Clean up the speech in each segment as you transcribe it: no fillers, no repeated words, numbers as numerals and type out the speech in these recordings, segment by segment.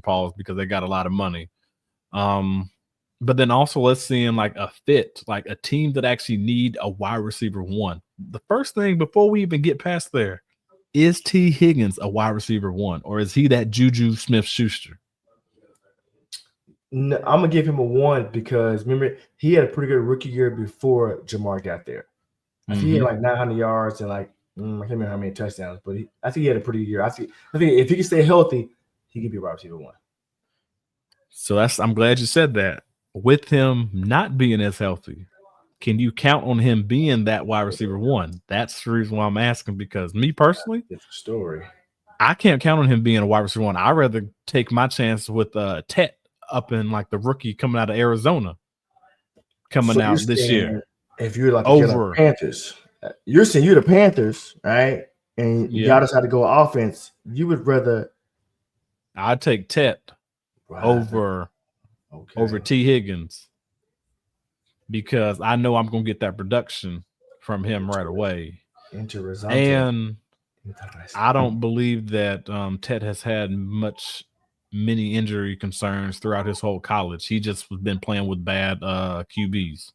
pause because they got a lot of money. But then also let's see in like a fit, like a team that actually need a wide receiver one. The first thing before we even get past there, is Tee Higgins a wide receiver one, or is he that Juju Smith-Schuster? No, I'm gonna give him a 1 because remember he had a pretty good rookie year before Jamar got there. I think he had like 900 yards and like I can't remember how many touchdowns, but I think he had a pretty good year. I think if he can stay healthy, he could be a wide receiver 1. So I'm glad you said that. With him not being as healthy, can you count on him being that wide receiver 1? That's the reason why I'm asking, because me personally, different story. I can't count on him being a wide receiver 1. I'd rather take my chance with Tet up in like the rookie coming out of Arizona coming out this year. If you're like the Panthers, you're saying you're the Panthers, right? And y'all decide to go offense, you would rather. I'd take Tet over Tee Higgins because I know I'm going to get that production from him right away. And I don't believe that Tet has had many injury concerns throughout his whole college. He just has been playing with bad QBs,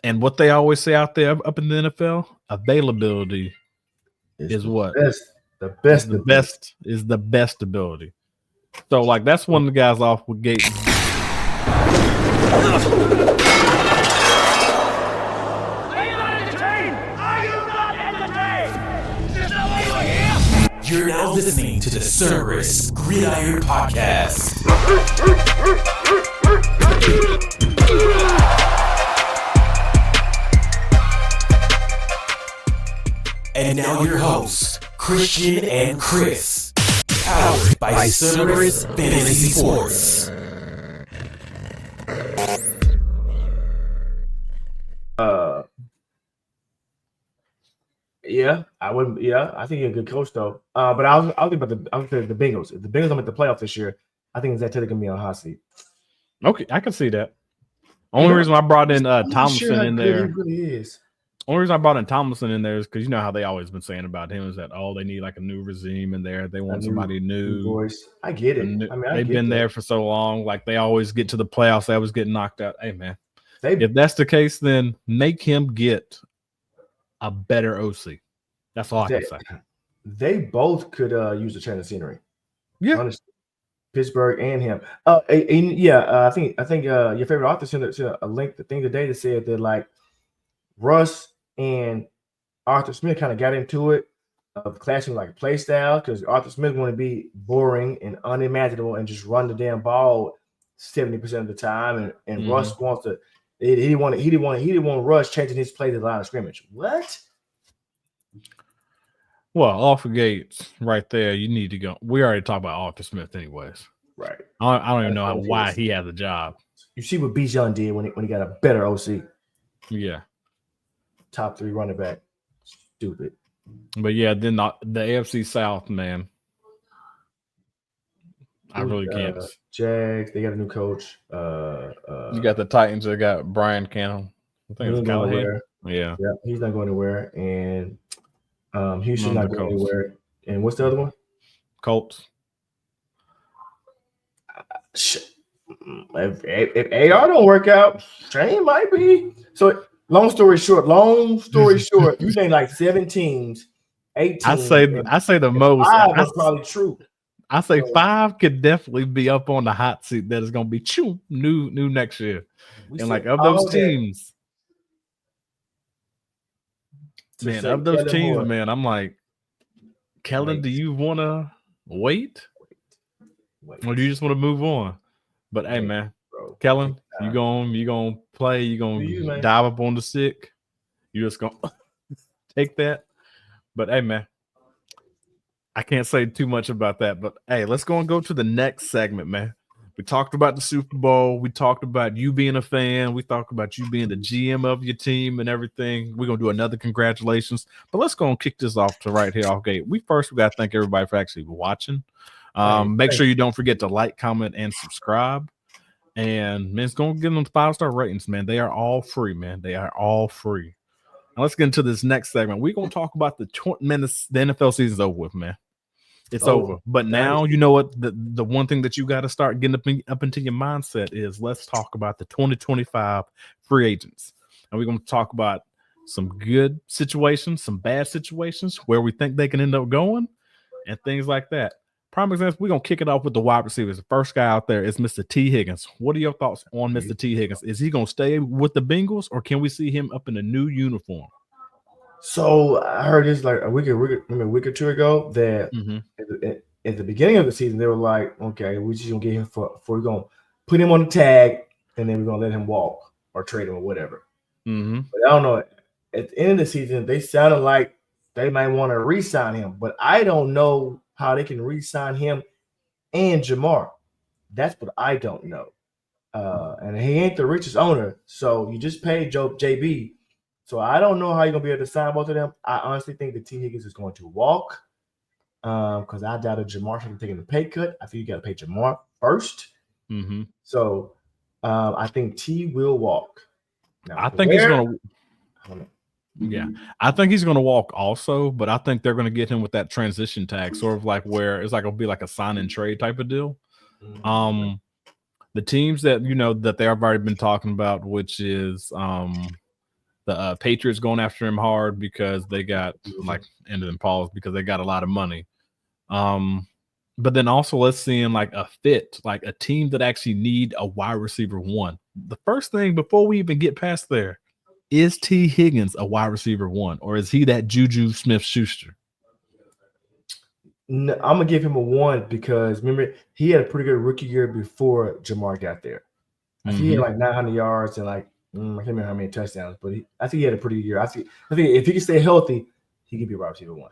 and what they always say out there up in the NFL, availability is what? The best is the best ability. So, like, that's one of the guys off with gate. You're now listening to the Cerberus Gridiron Podcast. And now your hosts, Christian and Chris, powered by Cerberus Fantasy Sports. I wouldn't. Yeah, I think you're a good coach though. But I'll think about the Bengals. If the Bengals don't make the playoff this year, I think Zach Taylor gonna be on hot seat. Okay, I can see that. Only reason I brought in Tomlinson in there. He really is. Only reason I brought in Tomlinson in there is because you know how they always been saying about him is that they need like a new regime in there. They want somebody new. Voice. I get it. They've been there for so long. Like they always get to the playoffs. They always get knocked out. Hey man, if that's the case, then make him get a better OC. That's all I can say. They both could use a change of scenery. Yeah, honestly. Pittsburgh and him. I think your favorite author sent a link the thing today that said that like Russ and Arthur Smith kind of got into it of clashing like play style because Arthur Smith want to be boring and unimaginable and just run the damn ball 70% of the time, and Russ wants to. He didn't want Russ changing his play to the line of scrimmage. What? Well, off the gates right there, you need to go. We already talked about Arthur Smith anyways. Right. I don't even know why he has a job. You see what Bijan did when he got a better OC. Yeah. Top 3 running back. Stupid. But yeah, then the AFC South, man. I really can't. Jags, they got a new coach. You got the Titans. They got Brian Campbell. I think it's Callahan. Yeah, he's not going anywhere, and Houston not going anywhere. And what's the other one? Colts. If AR don't work out, Shane might be. So long story short, you think like 7 teams, 8 teams. I say the most. 5 is probably true. I say 5 could definitely be up on the hot seat that is going to be new next year. And like of those teams, man, I'm like, Kellen, do you want to wait? Or do you just want to move on? But hey, man, bro, Kellen, you gonna play? You gonna dive up on the stick? You just gonna take that? But hey, man, I can't say too much about that. But hey, let's go to the next segment, man. We talked about the Super Bowl. We talked about you being a fan. We talked about you being the GM of your team and everything. We're gonna do another congratulations. But let's go and kick this off to right here off gate. We got to thank everybody for actually watching. Make sure you don't forget to like, comment, and subscribe. And man, it's gonna give them 5-star ratings, man. They are all free, man. They are all free. Now let's get into this next segment. We're gonna talk about the NFL season's over with, man. It's over. But now, you know what? The one thing that you got to start getting up into your mindset is let's talk about the 2025 free agents. And we're going to talk about some good situations, some bad situations, where we think they can end up going, and things like that. Prime example, we're going to kick it off with the wide receivers. The first guy out there is Mr. Tee Higgins. What are your thoughts on Mr. Tee Higgins? Is he going to stay with the Bengals, or can we see him up in a new uniform? So I heard this like a week or two ago that at the beginning of the season, they were like, okay, we're just going to get him we're going to put him on the tag, and then we're going to let him walk or trade him or whatever. But I don't know. At the end of the season, they sounded like they might want to re-sign him, but I don't know how they can re-sign him and Jamar. That's what I don't know. And he ain't the richest owner, so you just paid JB. So I don't know how you're going to be able to sign both of them. I honestly think that Tee Higgins is going to walk because I doubted Jamar should have taken the pay cut. I think you got to pay Jamar first. So I think T will walk. Now, I think he's going to. Yeah, I think he's going to walk also, but I think they're going to get him with that transition tag, sort of like where it's like it'll be like a sign and trade type of deal. The teams that that they have already been talking about, which is the Patriots going after him hard because they got because they got a lot of money. But then also let's see in like a fit, like a team that actually need a wide receiver one. The first thing before we even get past there. Is Tee Higgins a wide receiver one, or is he that Juju Smith-Schuster? No, I'm going to give him a 1 because, remember, he had a pretty good rookie year before Jamar got there. I think he had like 900 yards and like, I can't remember how many touchdowns, but I think he had a pretty good year. I think if he can stay healthy, he could be a wide receiver 1.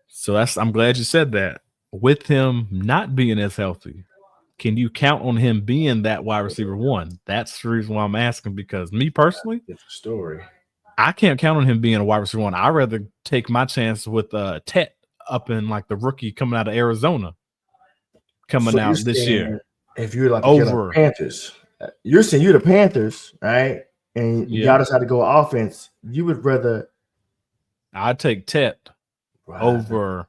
So I'm glad you said that. With him not being as healthy, can you count on him being that wide receiver 1? That's the reason why I'm asking, because me personally, different story. I can't count on him being a wide receiver 1. I'd rather take my chance with Tet up in like the rookie coming out of Arizona coming out this year. If you're like the Panthers, you're saying you're the Panthers, right? And y'all decide to go offense, you would rather. I'd take Tet over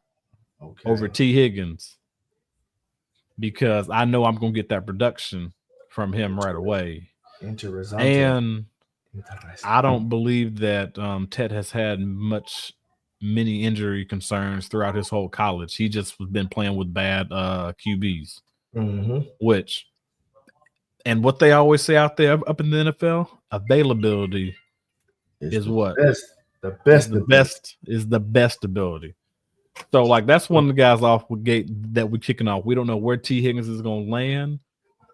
Tee Higgins. Because I know I'm going to get that production from him right away. And I don't believe that Ted has had many injury concerns throughout his whole college. He just has been playing with bad QBs. And what they always say out there up in the NFL, availability is what? The best is the best ability. So, like, that's one of the guys off with gate that we're kicking off. We don't know where Tee Higgins is going to land,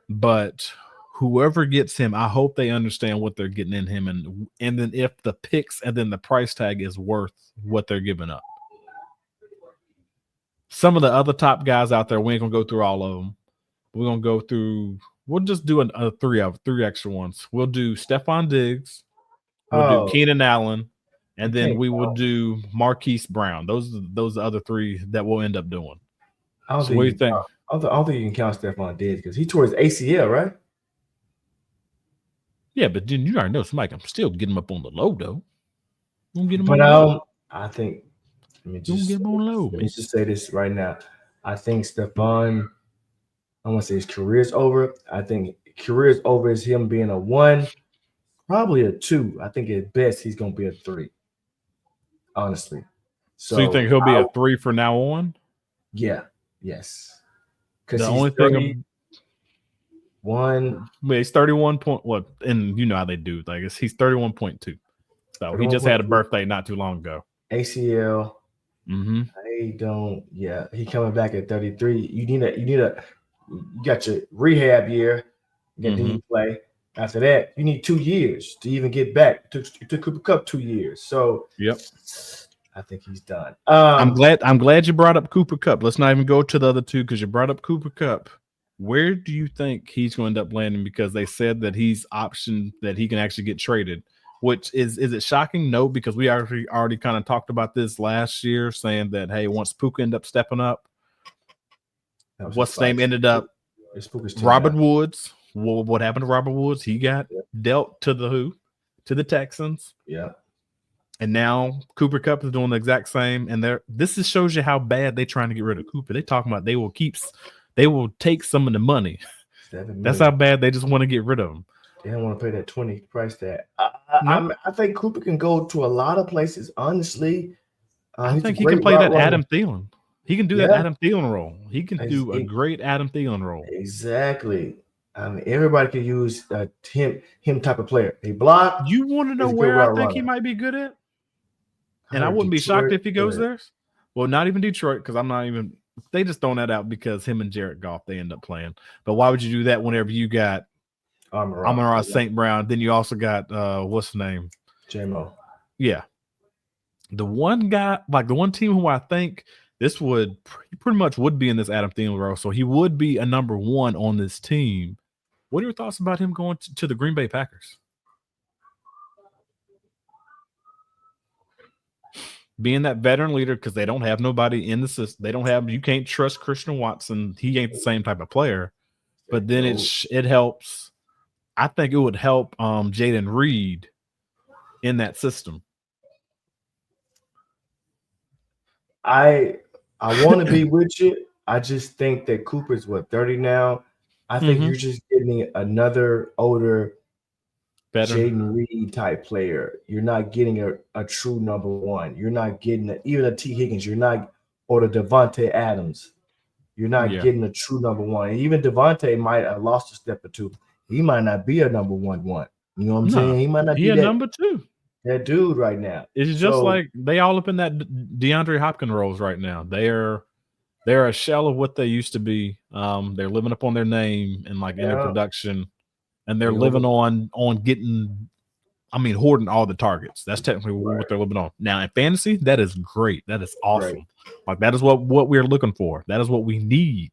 but whoever gets him, I hope they understand what they're getting in him, and then if the picks and then the price tag is worth what they're giving up. Some of the other top guys out there, we ain't gonna go through all of them. We're gonna go through. We'll just do three extra ones. We'll do Stephon Diggs. We'll do Keenan Allen. And then we will do Marquise Brown. Those are the other 3 that we'll end up doing. What do you think? I don't think you can count Stephon Diggs because he tore his ACL, right? Yeah, but then you already know somebody can still get him up on the low, though. I think let me just say this right now. I think Stephon, I want to say his career's over. I think career's over is him being a 1, probably a 2. I think at best he's going to be a 3. Honestly. So you think he'll be a 3 from now on? Yeah. Yes. Because the only thing he's 31 point what, and you know how they do. Like he's 31.2. So he just had a birthday not too long ago. ACL. He coming back at 33. You got your rehab year. Then you play. After that, you need 2 years to even get back. It took Cooper Kupp 2 years. So I think he's done. I'm glad you brought up Cooper Kupp. Let's not even go to the other 2 because you brought up Cooper Kupp. Where do you think he's going to end up landing? Because they said that he's optioned that he can actually get traded. Which is it shocking? No, because we already kind of talked about this last year, saying that hey, once Puka ended up stepping up, what's his name ended up? Robert Woods. Well, what happened to Robert Woods? He got dealt to the Texans. Yeah. And now Cooper Kupp is doing the exact same. And this just shows you how bad they're trying to get rid of Cooper. They talking about they will take some of the money. That's how bad they just want to get rid of him. They don't want to pay that 20 price tag. I think Cooper can go to a lot of places. Honestly, I think he can play that Adam Thielen. He can do that Adam Thielen role. He can do a great Adam Thielen role. Exactly. I mean, everybody can use him type of player. He block. You want to know where I think he might be good at? And I wouldn't be shocked if he goes there. Well, not even Detroit, because I'm not even. They just throwing that out because him and Jared Goff, they end up playing. But why would you do that whenever you got Amon-Ra St. Brown? Then you also got what's the name? J-Mo. Yeah. The one guy, like the one team who I think this would pretty much would be in this Adam Thielen role. So he would be a number one on this team. What are your thoughts about him going to the Green Bay Packers? Being that veteran leader, because they don't have nobody in the system. You can't trust Christian Watson. He ain't the same type of player. But then it helps. I think it would help Jaden Reed in that system. I want to be with you. I just think that Cooper's 30 now. I think you're just getting another older Jaden Reed type player. You're not getting a true number one. You're not getting even a Tee Higgins. You're not, or the Devontae Adams. You're not getting a true number one. And even Devontae might have lost a step or two. He might not be a number one. You know what I'm saying? He might not be a number two. That dude right now. It's just like they all up in that DeAndre Hopkins roles right now. They're a shell of what they used to be. They're living up on their name and in their production, and they're living on getting, hoarding all the targets. That's technically what they're living on. Now in fantasy, that is great. That is awesome. Great. That is what we're looking for. That is what we need.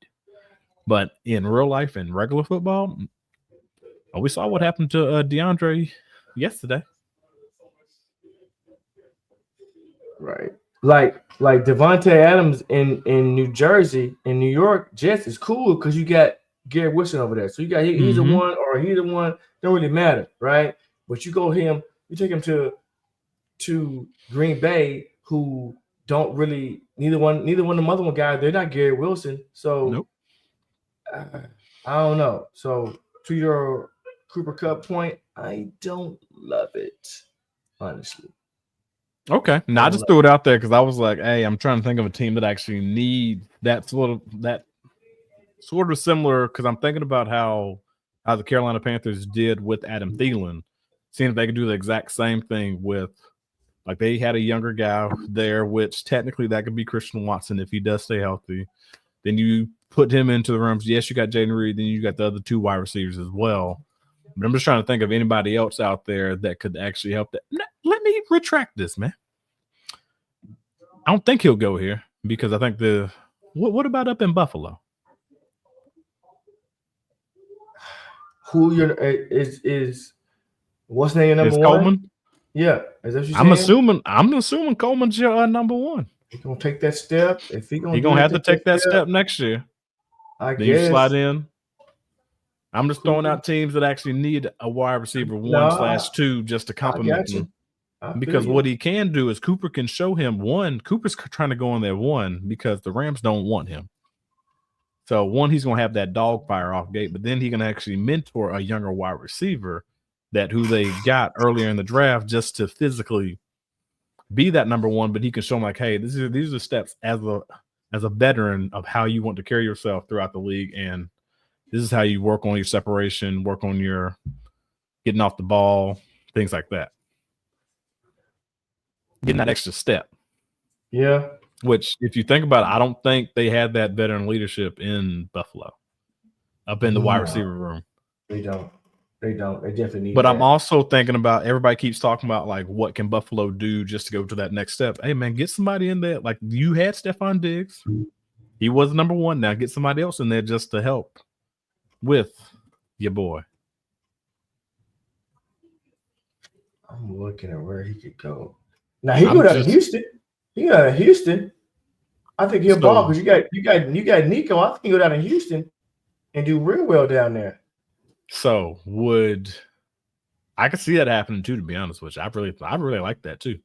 But in real life and regular football, we saw what happened to DeAndre yesterday. Right. Like Devontae Adams in New Jersey, in New York Jets is cool because you got Garrett Wilson over there. So you got he's a one or he's a one, don't really matter, right? But you take him to Green Bay, who don't really neither one of the other one guys, they're not Garrett Wilson. So I don't know. So to your Cooper Kupp point, I don't love it, honestly. Okay. Now I just threw it out there because I was like, hey, I'm trying to think of a team that actually need that sort of similar, because I'm thinking about how the Carolina Panthers did with Adam Thielen, seeing if they could do the exact same thing with, they had a younger guy there, which technically that could be Christian Watson if he does stay healthy. Then you put him into the rooms. Yes, you got Jaden Reed. Then you got the other two wide receivers as well. But I'm just trying to think of anybody else out there that could actually help that. Let me retract this, man. I don't think he'll go here because I think what about up in Buffalo? Who is what's name number one? Coleman? Yeah, is that what you're saying? I'm assuming Coleman's your number one. He's gonna take that step. If he's gonna have to take that step next year. I guess you slide in. I'm just throwing out teams that actually need a wide receiver 1/2 just to complement him. Because what he can do is Cooper can show him Cooper's trying to go in there because the Rams don't want him. So he's going to have that dog fire off gate, but then he can actually mentor a younger wide receiver who they got earlier in the draft just to physically be that number one. But he can show him hey, these are the steps as a veteran of how you want to carry yourself throughout the league. And this is how you work on your separation, work on your getting off the ball, things like that. Getting that extra step. Yeah. Which, if you think about it, I don't think they had that veteran leadership in Buffalo, up in the wide receiver room. They don't. They definitely need But that. I'm also thinking about, everybody keeps talking about what can Buffalo do just to go to that next step. Hey, man, get somebody in there. You had Stephon Diggs. He was number one. Now get somebody else in there just to help with your boy. I'm looking at where he could go. Now he go down to Houston. He got to Houston. I think he'll ball because you got Nico. I think he go down to Houston and do real well down there. So I could see that happening too, to be honest with you. I really like that too.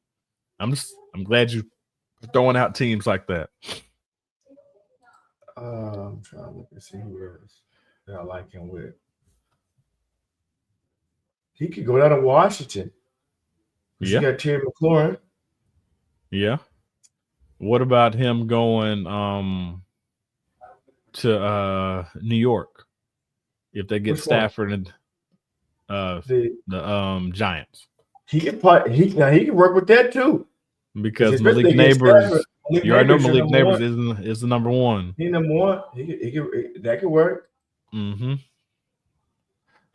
I'm glad you throwing out teams like that. I'm trying to look and see who else that I like him with. He could go down to Washington. Yeah. You got Terry McLaurin. Yeah. What about him going to New York if they get Which Stafford and the Giants? He can work with that too. Because Malik Neighbors, you already know Malik Neighbors is the number one. He's number one. That could work. Mm-hmm.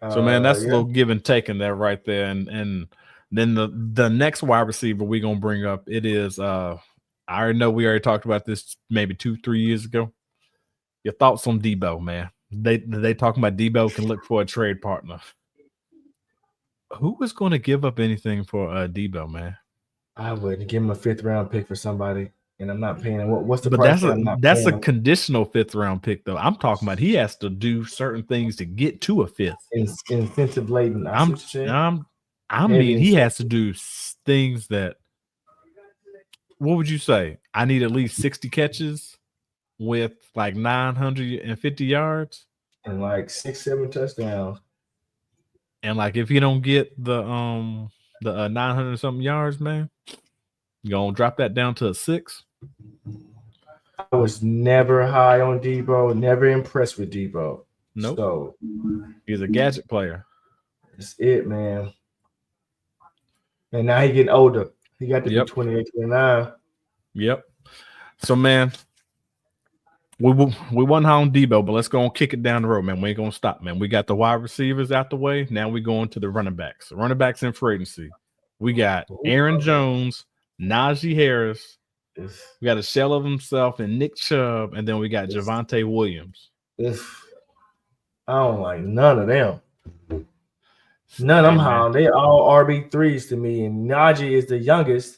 So man, that's a little give and take in there right there. And then the next wide receiver we're gonna bring up, it is I already know we already talked about this maybe 2-3 years ago. Your thoughts on Debo, man? They talking about Debo can look for a trade partner. Who is going to give up anything for Debo, man? I would give him a 5th round pick for somebody, and I'm not paying him. What's the but price? That's a conditional 5th round pick, though. I'm talking about he has to do certain things to get to a 5th. Incentive laden. I mean, he has to do things that. What would you say? I need at least 60 catches with like 950 yards and like 6-7 touchdowns. And like if you don't get the 900 something yards, man, you gonna drop that down to a 6. I was never high on Debo, never impressed with Debo. Nope. So he's a gadget player. That's it, man. And now he's getting older. He got to be 28, 29. Yep. So man, we wasn't high on Debo, but let's go and kick it down the road, man. We ain't gonna stop, man. We got the wide receivers out the way. Now we going to the running backs. Running backs in free agency. We got Aaron Jones, Najee Harris. We got a shell of himself and Nick Chubb, and then we got Javonte Williams. I don't like none of them. None of them high. They all RB3s to me, and Najee is the youngest,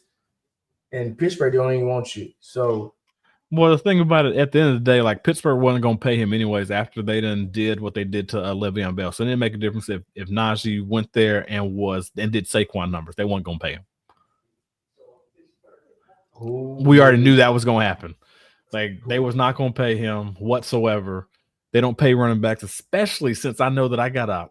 and Pittsburgh don't even want you. So. Well, the thing about it, at the end of the day, like Pittsburgh wasn't going to pay him anyways after they done did what they did to Le'Veon Bell. So it didn't make a difference if Najee went there and did Saquon numbers. They weren't going to pay him. We already knew that was going to happen. Like they was not going to pay him whatsoever. They don't pay running backs, especially since I know that I got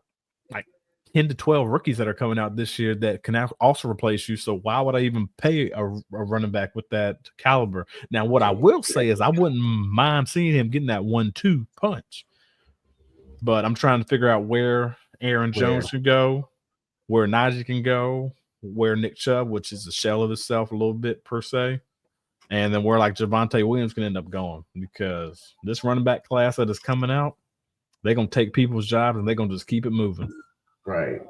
like 10 to 12 rookies that are coming out this year that can also replace you. So why would I even pay a running back with that caliber? Now, what I will say is I wouldn't mind seeing him getting that 1-2 punch. But I'm trying to figure out where Aaron Jones can go, where Najee can go, where Nick Chubb, which is a shell of itself a little bit per se, and then where like Javonte Williams can end up going, because this running back class that is coming out, they're going to take people's jobs and they're going to just keep it moving. Right.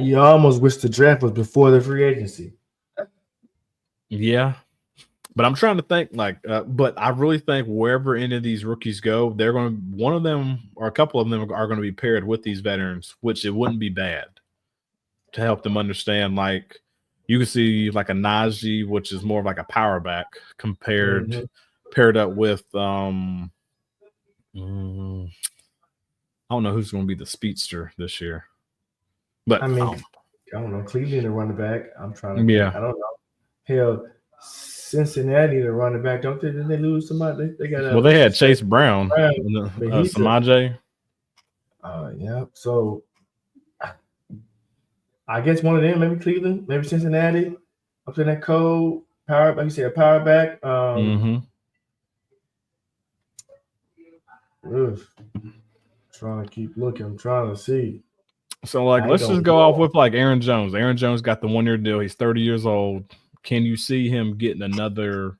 You almost wish the draft was before the free agency. Yeah. But I'm trying to think but I really think wherever any of these rookies go, they're going to, one of them or a couple of them are going to be paired with these veterans, which it wouldn't be bad to help them understand. Like you can see like a Najee, which is more of like a power back paired up with, I don't know who's going to be the speedster this year. But I mean, I don't know. Cleveland to running back. I'm trying to. I don't know. Hell, Cincinnati to running back. Didn't they lose somebody? They got. They had Chase Brown. Samaje. Yeah. So, I guess one of them, maybe Cleveland, maybe Cincinnati. Up in that code power, like you said, a power back. Trying to keep looking. I'm trying to see. So, let's just go off with Aaron Jones. Aaron Jones got the 1-year deal. He's 30 years old. Can you see him getting another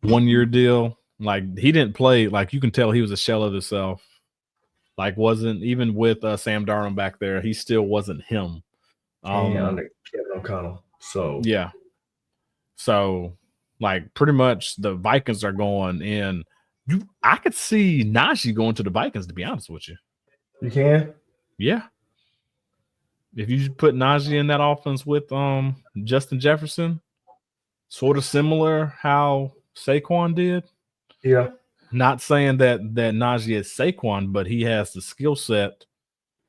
1-year deal? Like, he didn't play. You can tell he was a shell of himself. Wasn't even with Sam Darnold back there. He still wasn't him. Under Kevin O'Connell. So, yeah. So, pretty much the Vikings are going in. I could see Najee going to the Vikings, to be honest with you. You can? Yeah. If you put Najee in that offense with Justin Jefferson, sort of similar how Saquon did. Yeah. Not saying that Najee is Saquon, but he has the skill set.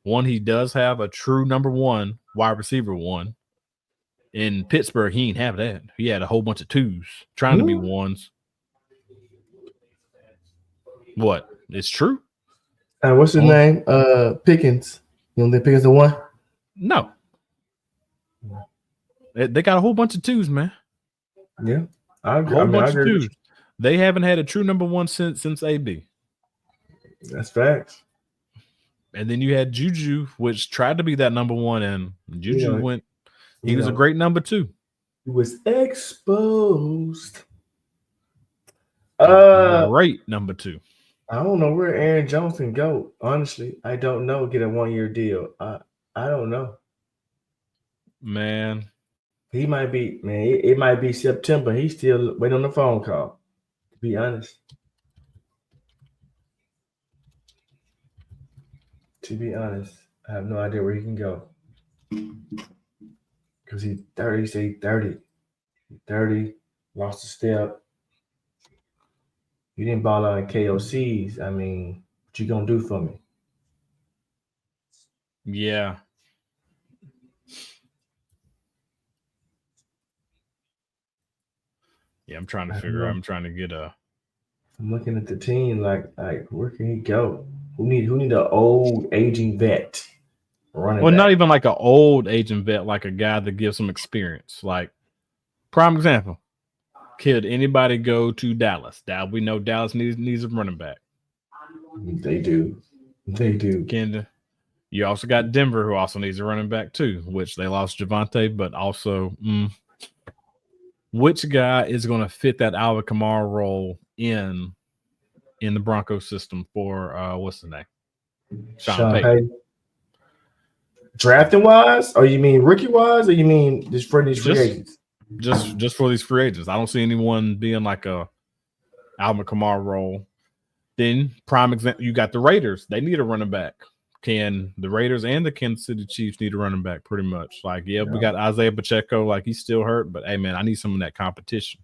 One, he does have a true number one, wide receiver one. In Pittsburgh, he ain't have that. He had a whole bunch of 2s trying to be 1s. What? It's true. What's his name? Pickens. You don't think Pickens a 1? No. They got a whole bunch of 2s, man. Yeah. A whole bunch of 2s. They haven't had a true number 1 since AB. That's facts. And then you had Juju, which tried to be that number 1, and Juju went. He was a great number 2. He was exposed. Great number 2. I don't know where Aaron Jones can go. Honestly, I don't know. Get a 1-year deal. I don't know. Man. He might be, man. It might be September. He's still waiting on the phone call. To be honest. I have no idea where he can go. Because he's 30. He said 30. 30. Lost a step. You didn't ball out in KOCs. I mean, what you gonna do for me? Yeah. Yeah, I'm trying to figure out. I'm trying to get a. I'm looking at the team like where can he go? Who need an old aging vet? Not even like an old aging vet, like a guy that gives some experience. Like, prime example. Could anybody go to Dallas? We know Dallas needs a running back. They do. Kendra. You also got Denver, who also needs a running back too, which they lost Javonte, but also which guy is going to fit that Alvin Kamara role in the Broncos system for what's the name? Sean Payton. Drafting wise, or you mean rookie wise, or you mean just for these free agents? Just for these free agents. I don't see anyone being like a Alvin Kamara role. Then prime example, you got the Raiders. They need a running back. Can the Raiders and the Kansas City Chiefs need a running back pretty much? Like, we got Isaiah Pacheco, like he's still hurt, but hey man, I need some of that competition.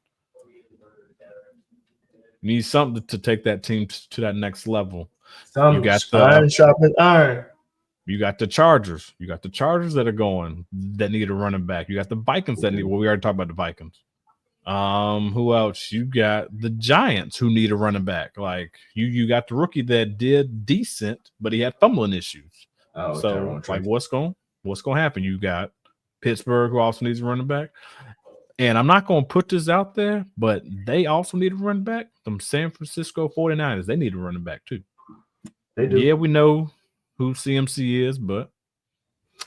You need something to take that team to that next level. You got iron sharpens iron. You got the Chargers. You got the Chargers that are going that need a running back. You got the Vikings that need. Well, we already talked about the Vikings. Who else? You got the Giants who need a running back. Like you got the rookie that did decent, but he had fumbling issues. So like, what's going to happen? You got Pittsburgh who also needs a running back. And I'm not going to put this out there, but they also need a running back. Them San Francisco 49ers, they need a running back too. They do. Yeah, we know who CMC is, but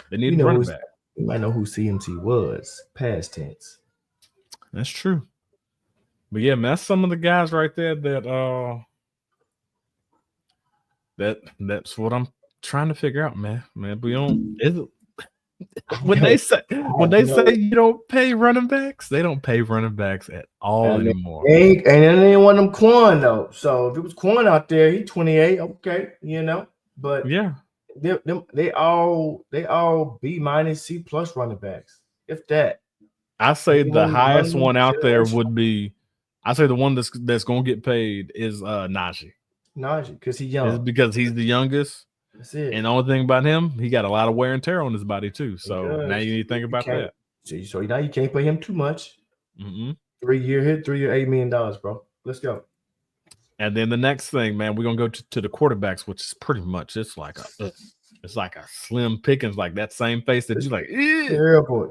they need a running back. You might know who CMC was, past tense. That's true. But yeah, man, that's some of the guys right there that's what I'm trying to figure out, man. We don't when they say you don't pay running backs, they don't pay running backs at all anymore. And then they want them Quan though. So if it was Quan out there, he's 28, okay, But yeah, they all B minus C plus running backs. If that. I say the highest one out there would be. I say the one that's going to get paid is Najee. Najee, because he's young. It's because he's the youngest. That's it. And the only thing about him, he got a lot of wear and tear on his body too. So now you need to think about that. So now you can't pay him too much. Mm-hmm. 3-year hit, $8 million, bro. Let's go. And then the next thing, man, we're gonna go to the quarterbacks, which is pretty much it's like a slim pickings, like that same face that you like.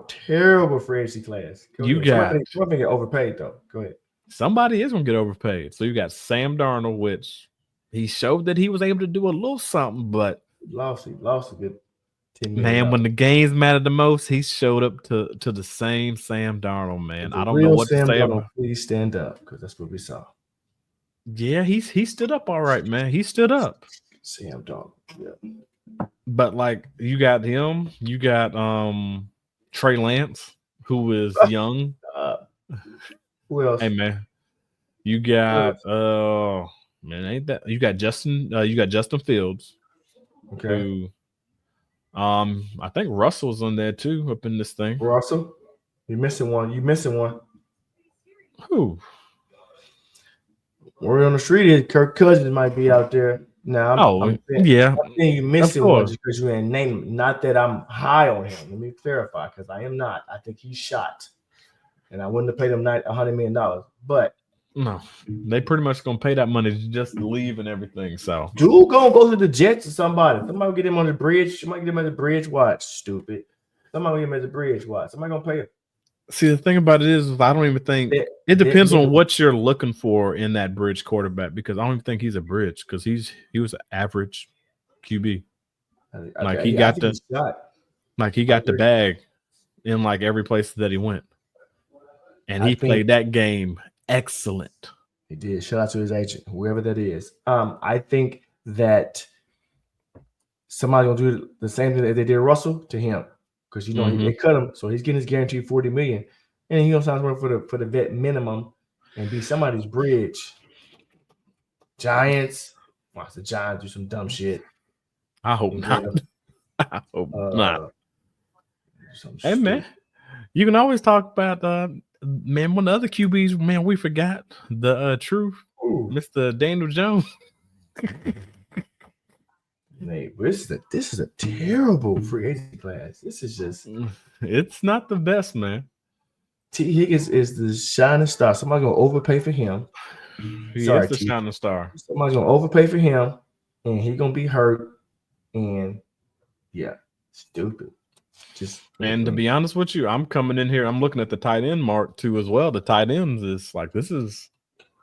Terrible free agency class. You got one thing get overpaid though. Go ahead. Somebody is gonna get overpaid. So you got Sam Darnold, which he showed that he was able to do a little something, but lost a good $10 million. Man, when the games mattered the most, he showed up to the same Sam Darnold, man. I don't know what to say about. Please stand up because that's what we saw. Yeah, he stood up all right, man. He stood up. Sam Darnold, yeah. But like you got him, you got Trey Lance, who is young. Who else? Hey man, you got ain't that you got Justin? You got Justin Fields. Okay. Who, I think Russell's on there too, up in this thing. Russell, you're missing one. Who? Word on the street is Kirk Cousins might be out there. No, I'm saying you missing one just because you ain't name him. Not that I'm high on him. Let me clarify, because I am not. I think he's shot, and I wouldn't have paid him $100 million. But no, they pretty much gonna pay that money to just leave and everything. So dude, gonna go to the Jets or somebody. Somebody will get him on the bridge. Somebody get him at the bridge. Watch, stupid. Somebody will get him at the bridge. Watch. Somebody gonna pay him. See, the thing about it is, I don't even think it depends on what you're looking for in that bridge quarterback, because I don't even think he's a bridge, because he was an average QB. Like he got the bag in like every place that he went, and he played that game excellent. He did. Shout out to his agent, whoever that is. I think that somebody gonna do the same thing that they did Russell to him. Because they cut him, so he's getting his guaranteed $40 million, and he gonna sign for the vet minimum and be somebody's bridge. Giants, watch the Giants do some dumb shit. I hope not. I hope not. Hey man, you can always talk about man. One of the other QBs, man, we forgot the truth, Mr. Daniel Jones. Hey, this is a terrible free agent class. This is just, it's not the best, man. Tee Higgins is the shining star. Somebody's gonna overpay for him. He is the shining star. Somebody's gonna overpay for him, and he's gonna be hurt. And yeah, stupid. And to be honest with you, I'm coming in here. I'm looking at the tight end mark too as well. The tight ends is like, this is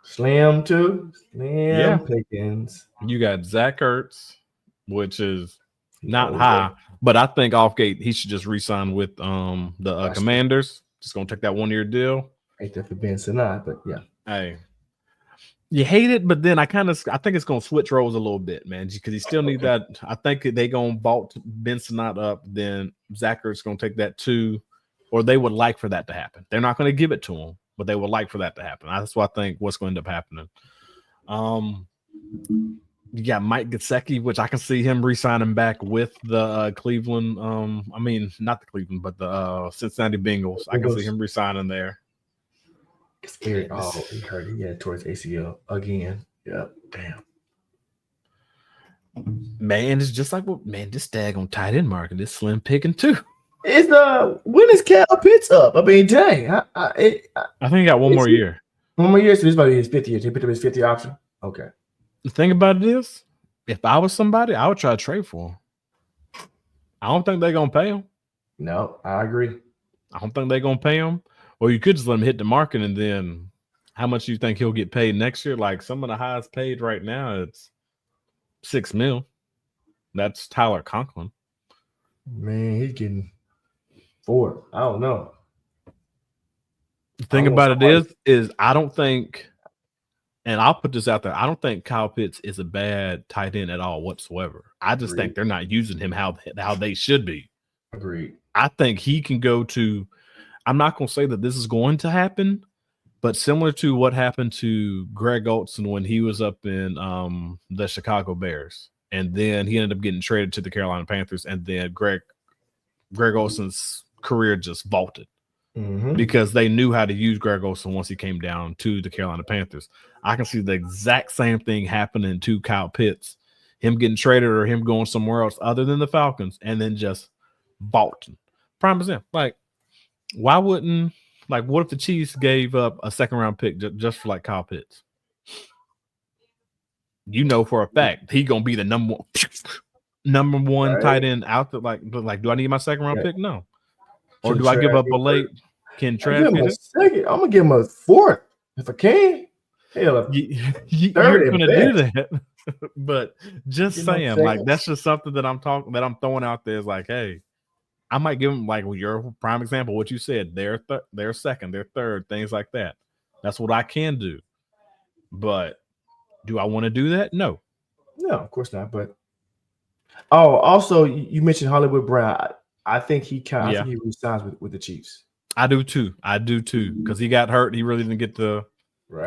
Slim too. Slim Pickens. You got Zach Ertz, which is not high, but I think off gate he should just re-sign with the Commanders. Just gonna take that 1-year deal. Hate that for Ben Sinai, but yeah. Hey, you hate it, but then I think it's gonna switch roles a little bit, man, because he still need that. I think they gonna vault Ben Sinai up. Then Zach Ertz gonna take that too, or they would like for that to happen. They're not gonna give it to him, but they would like for that to happen. That's what I think what's going to end up happening. You got Mike Gesicki, which I can see him re-signing back with the Cleveland. I mean, not the Cleveland, but the Cincinnati Bengals. I can see him re-signing there. He hurt. He had towards ACL again. Yep. Damn. Man, it's just like this daggone tight end market is slim picking too. It's when is Kyle Pitts up? I mean, dang. I think he got one more year. One more year, so this might be his 5th year. He picked up his 5th year option. Okay. The thing about it is, if I was somebody, I would try to trade for him. I don't think they're gonna pay him. No, I agree. I don't think they're gonna pay him. Or you could just let him hit the market, and then how much do you think he'll get paid next year? Like some of the highest paid right now, it's $6 million. That's Tyler Conklin. Man, he's getting 4. I don't know. The thing about it is I don't think, and I'll put this out there, I don't think Kyle Pitts is a bad tight end at all whatsoever. I just think they're not using him how they should be. Agreed. I think he can go to, I'm not going to say that this is going to happen, but similar to what happened to Greg Olsen when he was up in the Chicago Bears. And then he ended up getting traded to the Carolina Panthers. And then Greg Olsen's career just vaulted because they knew how to use Greg Olsen once he came down to the Carolina Panthers. I can see the exact same thing happening to Kyle Pitts, him getting traded or him going somewhere else other than the Falcons and then just vaulting. Prime example, like, why wouldn't, like, what if the Chiefs gave up a 2nd-round pick just for like Kyle Pitts? You know for a fact he gonna be the number one tight end out there. Like, do I need my 2nd-round pick? No. Or do I give up a late? Can Trav get it? Second. I'm gonna give him a 4th if I can. Hell, you're gonna do that. But just saying, like, that's just something that I'm throwing out there. Is like, hey, I might give them, like, your prime example, what you said, their 2nd, their 3rd, things like that. That's what I can do. But do I want to do that? No, of course not. But also you mentioned Hollywood Brown. I think he resigns with the Chiefs. I do too. Because he got hurt. He really didn't get to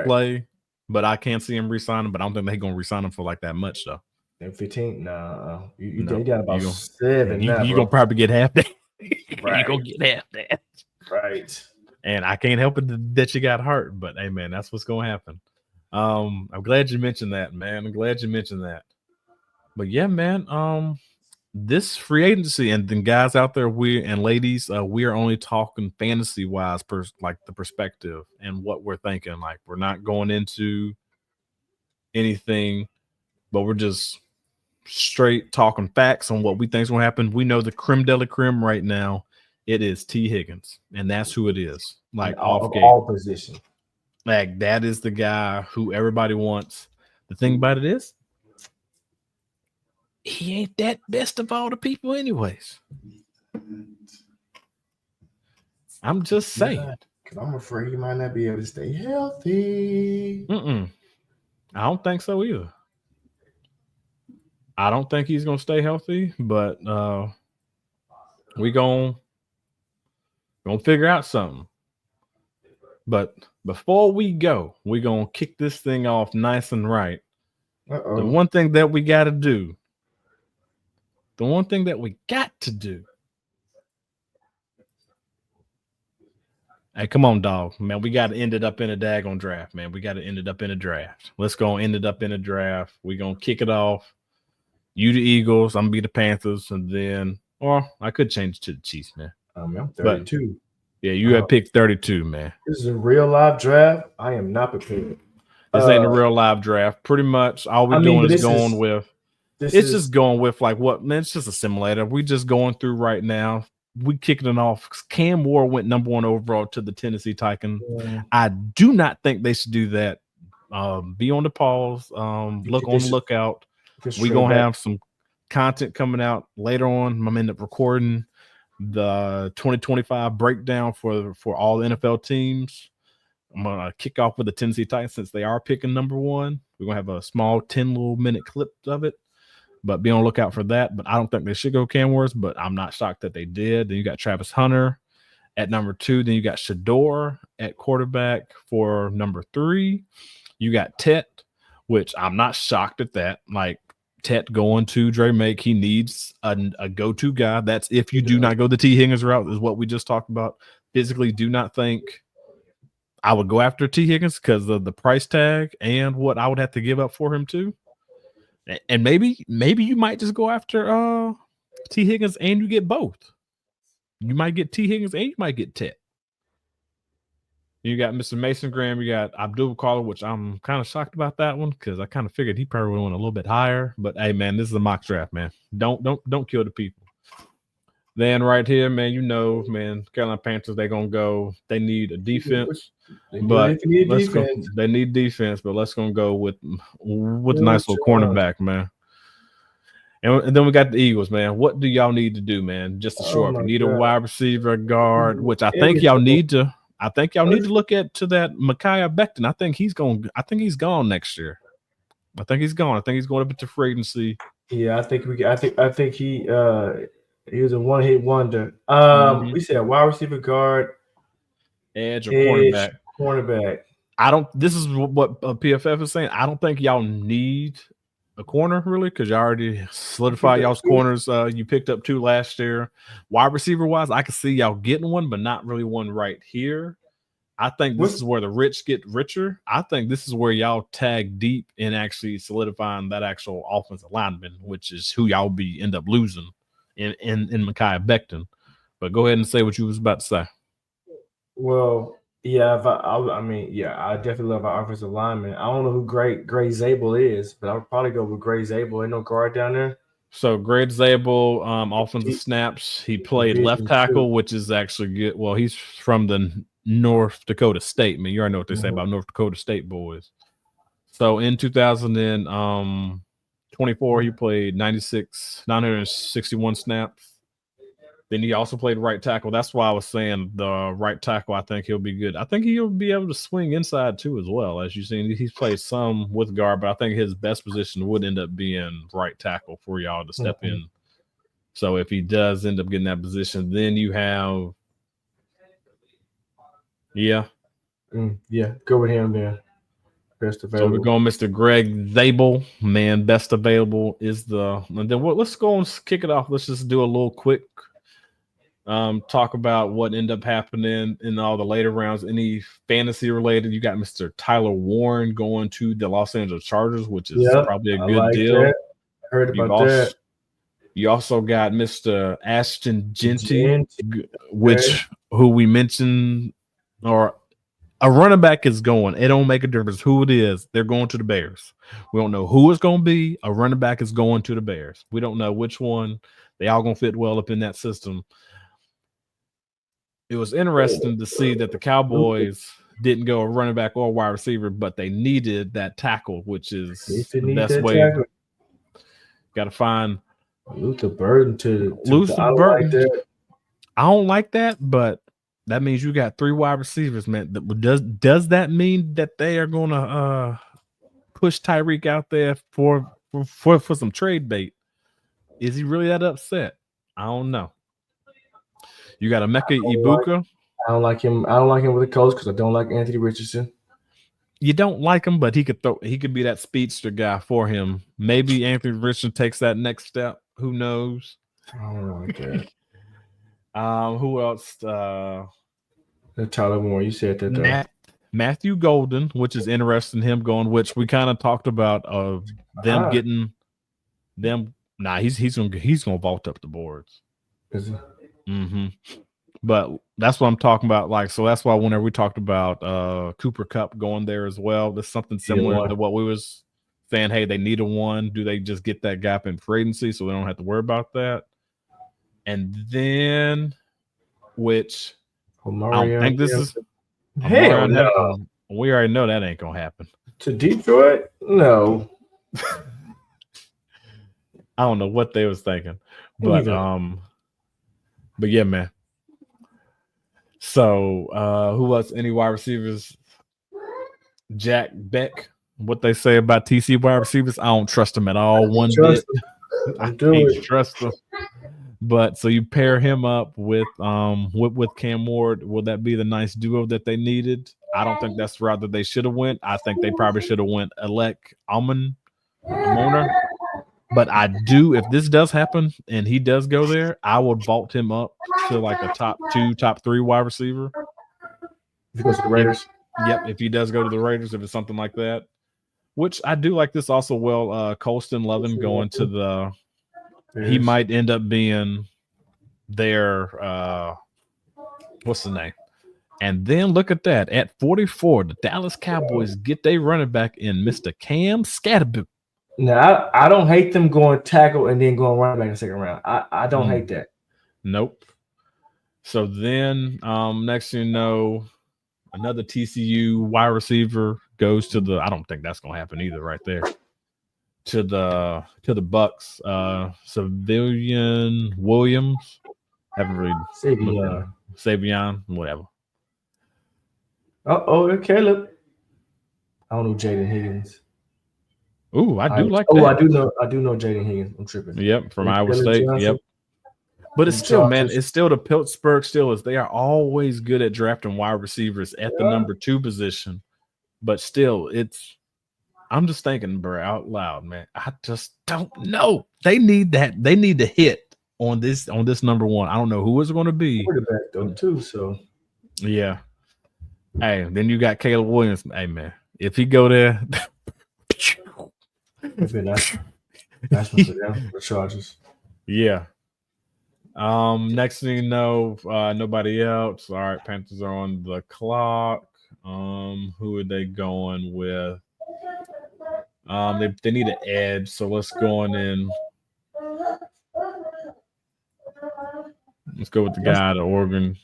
play. But I can't see him resigning. But I don't think they're gonna resign him for like that much though. 15? No. You got about 7. You're gonna probably get half that. You're gonna get half that. Right. And I can't help it that you got hurt. But hey, man, that's what's gonna happen. I'm glad you mentioned that, man. I'm glad you mentioned that. But yeah, man. This free agency, and then guys out there, ladies, we are only talking fantasy wise, like the perspective and what we're thinking. Like we're not going into anything, but we're just straight talking facts on what we think is going to happen. We know the creme de la creme right now. It is Tee Higgins, and that's who it is. Like all positions. Like that is the guy who everybody wants. The thing about it is, he ain't that best of all the people anyways. I'm just saying. Because I'm afraid he might not be able to stay healthy. I don't think so either. I don't think he's going to stay healthy, but we gonna figure out something. But before we go, we're going to kick this thing off nice and right. Uh-oh. The one thing that we got to do, hey, come on, dog. Man, we got to end it up in a daggone draft, man. We got to end it up in a draft. Let's go end it up in a draft. We're going to kick it off. You the Eagles, I'm going to be the Panthers, and then, or I could change it to the Chiefs, man. I'm 32. But, yeah, you have picked 32, man. This is a real live draft. I am not prepared. This ain't a real live draft. Pretty much all we're doing is going with. It's just going with like what, man, it's just a simulator. We just going through right now. We kicking it off. Cam Ward went number 1 overall to the Tennessee Titans. Yeah. I do not think they should do that. Be on the pause. Look on the lookout. We're going to have some content coming out later on. I'm going to end up recording the 2025 breakdown for all the NFL teams. I'm going to kick off with the Tennessee Titans since they are picking number 1. We're going to have a small 10-minute clip of it. But be on the lookout for that. But I don't think they should go Cam Ward, but I'm not shocked that they did. Then you got Travis Hunter at number 2. Then you got Shador at quarterback for number 3. You got Tet, which I'm not shocked at that. Like Tet going to Dre Make, he needs a go-to guy. That's if you do not go the Tee Higgins route, is what we just talked about. Physically, do not think I would go after Tee Higgins because of the price tag and what I would have to give up for him too. And maybe you might just go after Tee Higgins and you get both. You might get Tee Higgins and you might get Tet. You got Mr. Mason Graham. You got Abdul Carter, which I'm kind of shocked about that one because I kind of figured he probably would went a little bit higher. But hey, man, this is a mock draft, man. Don't kill the people. Then right here, man, man, Carolina Panthers, they're gonna go. They need a defense, they need defense, but let's gonna go with a nice little cornerback, man. And then we got the Eagles, man. What do y'all need to do, man? Just to shore up. You need a wide receiver, guard, which I think y'all need to. I think y'all need to look to that Micaiah Becton. I think he's gone next year. I think he's gone. I think he's going up to free agency. Yeah, I think he was a one-hit wonder. We said wide receiver, guard, edge, or cornerback. This is what PFF is saying. I don't think y'all need a corner really because you already solidified y'all's corners. You picked up 2 last year. Wide receiver wise, I can see y'all getting one, but not really one right here. I think this is where the rich get richer. I think this is where y'all tag deep in actually solidifying that actual offensive lineman, which is who y'all end up losing in Micaiah Becton. But go ahead and say what you was about to say. Well, yeah, I definitely love our offensive lineman. I don't know who Gray Zabel is, but I would probably go with Gray Zabel. Ain't no guard down there. So Gray Zabel, offensive snaps. He played left tackle, which is actually good. Well, he's from the North Dakota State. I mean, you already know what they say about North Dakota State boys. So in 2024, he played 961 snaps. Then he also played right tackle. That's why I was saying the right tackle, I think he'll be good. I think he'll be able to swing inside too as well. As you've seen, he's played some with guard, but I think his best position would end up being right tackle for y'all to step in. So if he does end up getting that position, then you have go with him there. Best available. So we're going Mr. Greg Zabel, man. Best available is and then let's go and kick it off. Let's just do a little quick talk about what ended up happening in all the later rounds. Any fantasy related? You got Mr. Tyler Warren going to the Los Angeles Chargers, which is probably a good deal. Heard about that. You also got Mr. Ashton Genty, who we mentioned, or a running back is going. It don't make a difference who it is. They're going to the Bears. We don't know who it's going to be. A running back is going to the Bears. We don't know which one. They all going to fit well up in that system. It was interesting to see that the Cowboys didn't go a running back or wide receiver, but they needed that tackle, which is the best way. Got to find Luther Burden to Luther Burden. I don't like that, but that means you got 3 wide receivers, man. Does that mean that they are going to push Tyreek out there for some trade bait? Is he really that upset? I don't know. You got Emeka Ibuka. I don't like him. I don't like him with the coach because I don't like Anthony Richardson. You don't like him, but he could be that speedster guy for him. Maybe Anthony Richardson takes that next step. Who knows? I don't like that. Who else? Tyler Moore. You said that. Matthew Golden, which is interesting. Him going, which we kind of talked about. Them getting them. Nah, he's gonna vault up the boards. Is he? Mm-hmm. But that's what I'm talking about. Like, so that's why whenever we talked about Cooper Kupp going there as well, there's something similar to what we was saying. Hey, they need a one. Do they just get that gap in free agency so they don't have to worry about that? And then, which I don't think this is. Hell no. We already know that ain't gonna happen. To Detroit? No. I don't know what they was thinking, but yeah, man. So, who else? Any wide receivers? Jack Beck. What they say about TC wide receivers? I don't trust them at all. One bit. I can't trust them. But so you pair him up with Cam Ward. Will that be the nice duo that they needed? I don't think that's the route that they should have went. I think they probably should have went Alec Amona. But I do, if this does happen and he does go there, I would vault him up to like a top 2, top 3 wide receiver. If he goes to the Raiders. Yep, if he does go to the Raiders, if it's something like that. Which I do like this also well. Colston Lovin going to the he might end up being their what's the name? And then look at that. At 44, the Dallas Cowboys get their running back in Mr. Cam Scatterboot. Now, I don't hate them going tackle and then going running back in the second round. I don't hate that. Nope. So then, next thing you know, another TCU wide receiver goes to the. I don't think that's gonna happen either. Right there, to the Bucks. Civilian Williams. Haven't really Savion, whatever. Caleb. I don't know Jaden Higgins. Ooh, I do like that. I do know Jaden Higgins. I'm tripping. Yep, from Iowa State. Johnson. Yep. But it's still, man, it's still the Pittsburgh Steelers. They are always good at drafting wide receivers at the number 2 position. But still, I'm just thinking, bro, out loud, man. I just don't know. They need that. They need to hit on this number 1. I don't know who it's going to be. Quarterback though, too. So yeah. Hey, then you got Caleb Williams. Hey, man, if he go there. That's for Chargers. Yeah. Next thing you know, nobody else. All right, Panthers are on the clock. Who are they going with? They need an edge, so let's go on in. Let's go with the guy out of Oregon.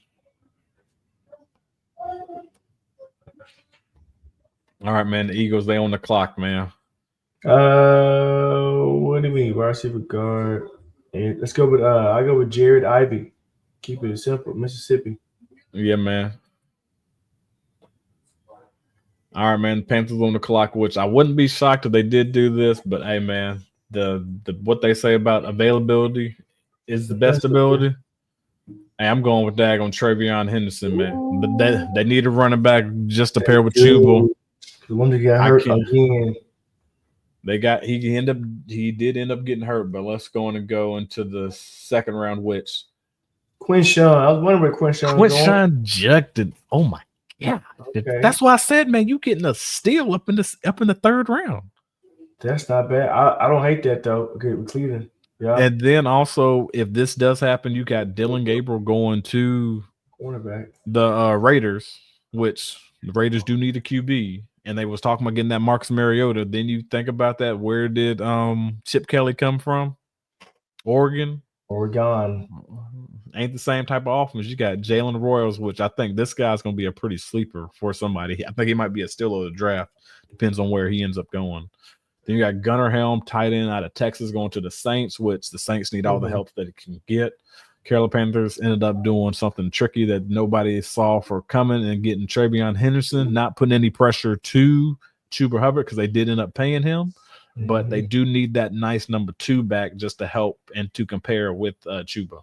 All right, man. The Eagles, they on the clock, man. What do you mean? Wide receiver guard. And let's go with I go with Jared Ivey. Keep it simple, Mississippi. Yeah, man. All right, man. Panthers on the clock, which I wouldn't be shocked if they did do this, but hey, man, the what they say about availability is the best ability. Hey, I'm going with that on Travion Henderson, man. But they need a running back just to pair with Jubal. The one that got hurt again. He did end up getting hurt, but let's go on and go into the second round, which Quinshawn. I was wondering where Quinshawn was going. Quinshawn ejected. Oh my god. Okay. That's why I said, man, you getting a steal up in the third round. That's not bad. I don't hate that though. Okay, with Cleveland. Yeah. And then also, if this does happen, you got Dylan Gabriel going to cornerback. The Raiders, which the Raiders do need a QB, and they was talking about getting that Marcus Mariota. Then you think about that. Where did Chip Kelly come from? Oregon. Ain't the same type of offense. You got Jalen Royals, which I think this guy's going to be a pretty sleeper for somebody. I think he might be a steal of the draft. Depends on where he ends up going. Then you got Gunnar Helm, tight end out of Texas, going to the Saints, which the Saints need all the help that it can get. Carolina Panthers ended up doing something tricky that nobody saw for coming and getting Travion Henderson, not putting any pressure to Chuba Hubbard because they did end up paying him. But they do need that nice number 2 back just to help and to compare with Chuba.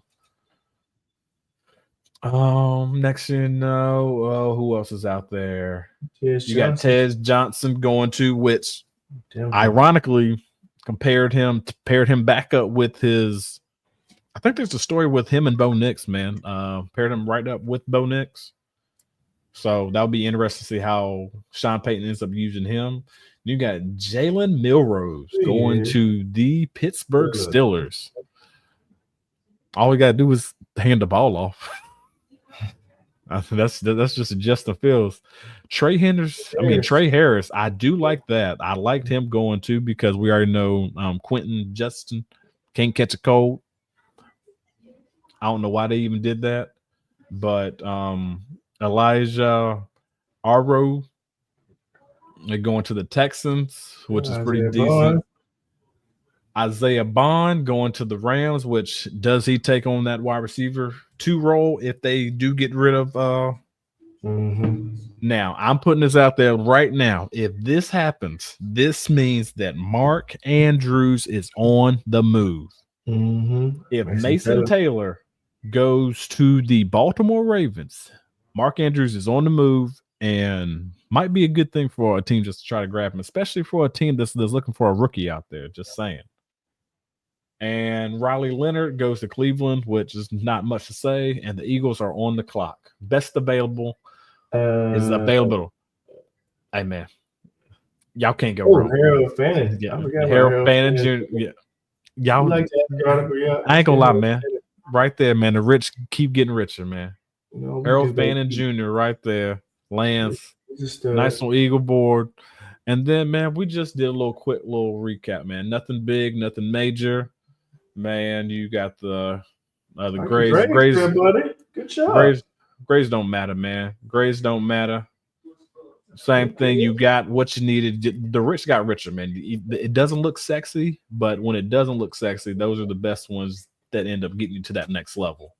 Next who else is out there? You got Tez Johnson going to, which ironically paired him back up with his. I think there's a story with him and Bo Nix, man. Paired him right up with Bo Nix. So that'll be interesting to see how Sean Payton ends up using him. You got Jalen Milrose going to the Pittsburgh Steelers. All we got to do is hand the ball off. That's just Justin Fields. Trey Harris. I do like that. I liked him going too because we already know Quentin Justin can't catch a cold. I don't know why they even did that, but Elijah Arrow, they're going to the Texans, which is pretty decent. Isaiah Bond going to the Rams, which does he take on that wide receiver 2 role if they do get rid of Now, I'm putting this out there right now. If this happens, this means that Mark Andrews is on the move. If Mason Taylor goes to the Baltimore Ravens, Mark Andrews is on the move and might be a good thing for a team just to try to grab him, especially for a team that's looking for a rookie out there, just saying. And Riley Leonard goes to Cleveland, which is not much to say, and the Eagles are on the clock. Best available is available. Hey, man. Y'all can't go wrong. Harold Fannin. Harold Fannin Jr. Yeah. Y'all like that, I ain't gonna lie, man. Right there, man. The rich keep getting richer, man. Harold Fannin Jr. right there. Lance. Nice little Eagle board. And then, man, we just did a quick recap, man. Nothing big, nothing major. Man, you got the grades. Good, buddy. Good job. Grades don't matter, man. Grades don't matter. Same thing. You got what you needed. The rich got richer, man. It doesn't look sexy, but when it doesn't look sexy, those are the best ones that end up getting you to that next level.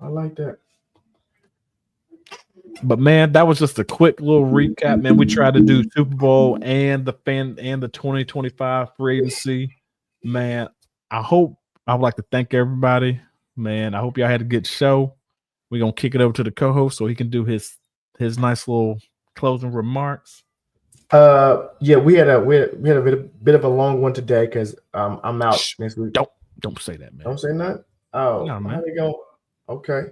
I like that. But man, that was just a quick little recap, man. We tried to do Super Bowl and the 2025 free agency. Man, I would like to thank everybody. Man, I hope y'all had a good show. We're gonna kick it over to the co-host so he can do his nice little closing remarks. Yeah, we had a bit of a long one today because I'm out next week. Don't say that, man. Don't say that. Oh, no, man. How they go? Okay.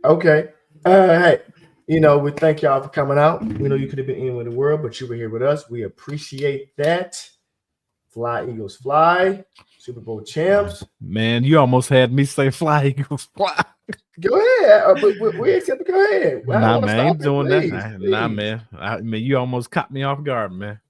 Okay. Hey, we thank y'all for coming out. We know you could have been anywhere in the world, but you were here with us. We appreciate that. Fly Eagles fly. Super Bowl champs. Man, you almost had me say fly Eagles fly. Go ahead. We accept it. Go ahead. Nah, man, I ain't doing that. Nah, man. I mean, you almost caught me off guard, man.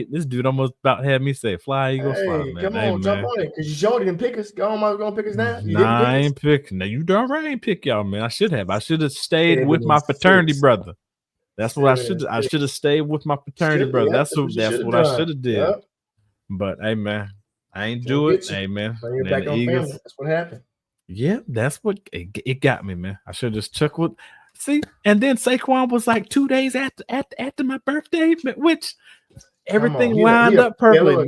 This dude almost about had me say fly Eagles fly, man. Come on, jump on it. Because you showed didn't pick us. Go on, I'm gonna pick us now. Nah, I ain't picking. Now you darn right I ain't pick y'all, man. I should have. I should have stayed with my fraternity brother. That's what I should. I should have stayed with my fraternity brother. That's what I should have did. Yep. But hey, man, I ain't do it. Hey, man, back on family. That's what happened. Yeah, that's what it got me, man. I should have just took what. See, and then Saquon was like 2 days after my birthday, which. Everything wound up perfectly.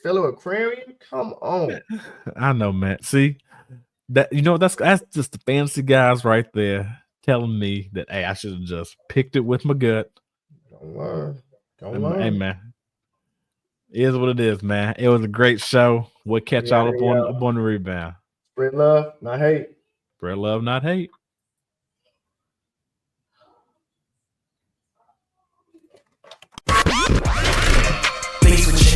Fellow Aquarian. Come on. I know, man. See that that's just the fantasy guys right there telling me that hey, I should have just picked it with my gut. Don't lie. Hey, man. It is what it is, man. It was a great show. We'll catch y'all up on the rebound. Spread love, not hate. Spread love, not hate.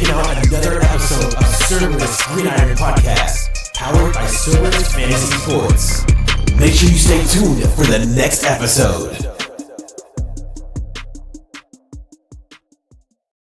checking out another episode of Cerberus Gridiron Podcast, powered by Cerberus Fantasy Sports. Make sure you stay tuned for the next episode.